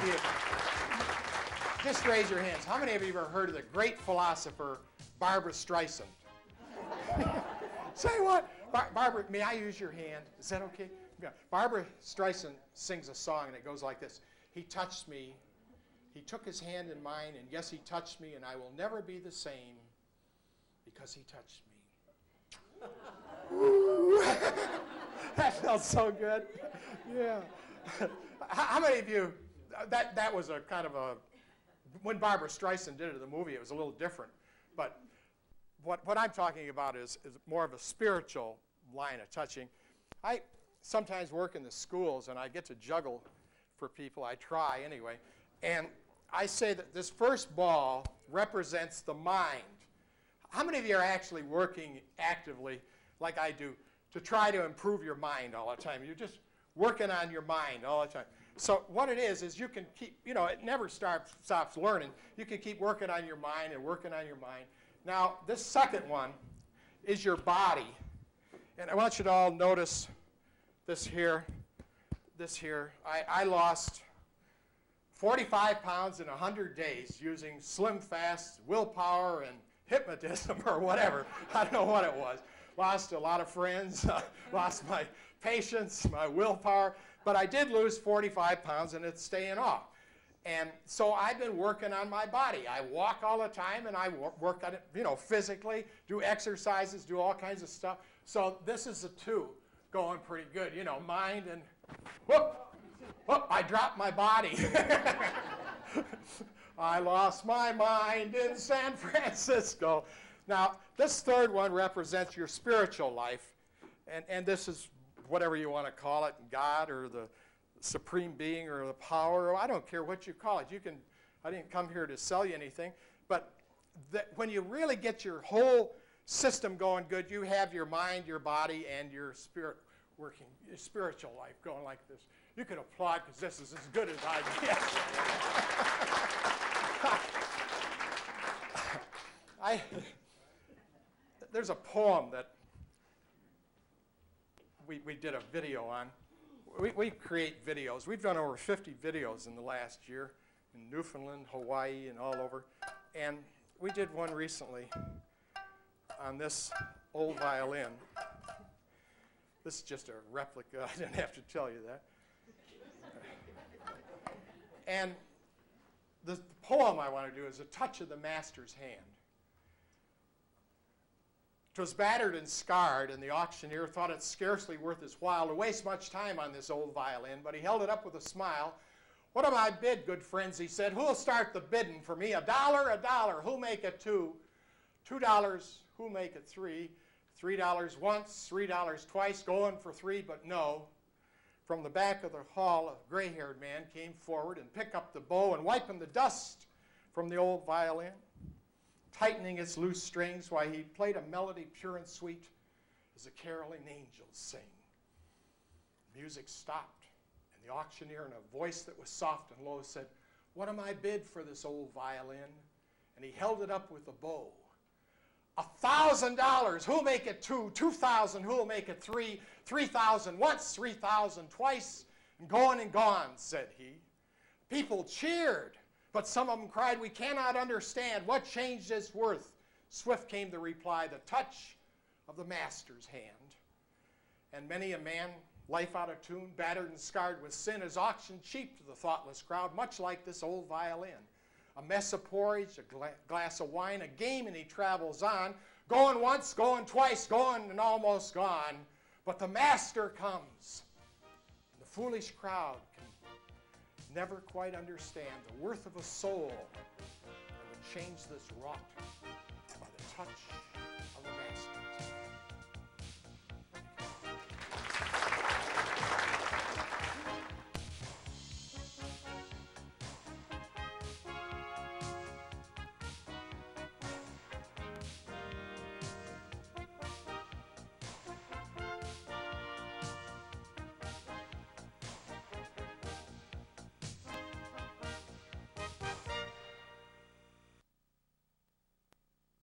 you, just raise your hands. How many of you have ever heard of the great philosopher Barbara Streisand? Say what? Barbara, may I use your hand? Is that okay? Yeah. Barbara Streisand sings a song, and it goes like this. He touched me. He took his hand in mine, and yes, he touched me, and I will never be the same because he touched me. That felt so good. Yeah. How many of you, that was a kind of a, when Barbara Streisand did it in the movie, it was a little different. But what I'm talking about is more of a spiritual line of touching. I sometimes work in the schools, and I get to juggle for people. I try anyway. And I say that this first ball represents the mind. How many of you are actually working actively, like I do, to try to improve your mind all the time? You're just working on your mind all the time. So what it is you can keep, it never stops learning. You can keep working on your mind and working on your mind. Now, this second one is your body. And I want you to all notice this here. I lost 45 pounds in 100 days using Slim Fast, willpower, and hypnotism or whatever. I don't know what it was. Lost a lot of friends, lost my patience, my willpower, but I did lose 45 pounds, and it's staying off. And so I've been working on my body. I walk all the time, and I work on it, physically, do exercises, do all kinds of stuff. So this is a 2 going pretty good, mind and whoop, I dropped my body. I lost my mind in San Francisco. Now, this third one represents your spiritual life, and this is whatever you want to call it, God or the supreme being or the power, or I don't care what you call it. I didn't come here to sell you anything, but when you really get your whole system going good, you have your mind, your body, and your spirit working, your spiritual life going like this. You can applaud because this is as good as I get. There's a poem that we did a video on. We create videos. We've done over 50 videos in the last year in Newfoundland, Hawaii, and all over. And we did one recently on this old violin. This is just a replica. I didn't have to tell you that. And the poem I want to do is A Touch of the Master's Hand. 'Twas battered and scarred, and the auctioneer thought it scarcely worth his while to waste much time on this old violin, but he held it up with a smile. What am I bid, good friends, he said. Who'll start the bidding for me? $1, $1. Who'll make it $2? $2, who'll make it $3? $3 once, $3 twice, going for $3, but no. From the back of the hall, a gray-haired man came forward and picked up the bow and wiping the dust from the old violin, tightening its loose strings while he played a melody pure and sweet as the caroling angels sing. Music stopped, and the auctioneer, in a voice that was soft and low, said, what am I bid for this old violin? And he held it up with the bow. $1,000, who'll make it $2? $2,000, who'll make it $3? $3,000 once, $3,000 twice, and gone, said he. People cheered. But some of them cried, we cannot understand. What changed its worth? Swift came the reply, the touch of the master's hand. And many a man, life out of tune, battered and scarred with sin, is auctioned cheap to the thoughtless crowd, much like this old violin. A mess of porridge, a glass of wine, a game, and he travels on, going once, going twice, going and almost gone. But the master comes, and the foolish crowd never quite understand the worth of a soul that would change this rot by the touch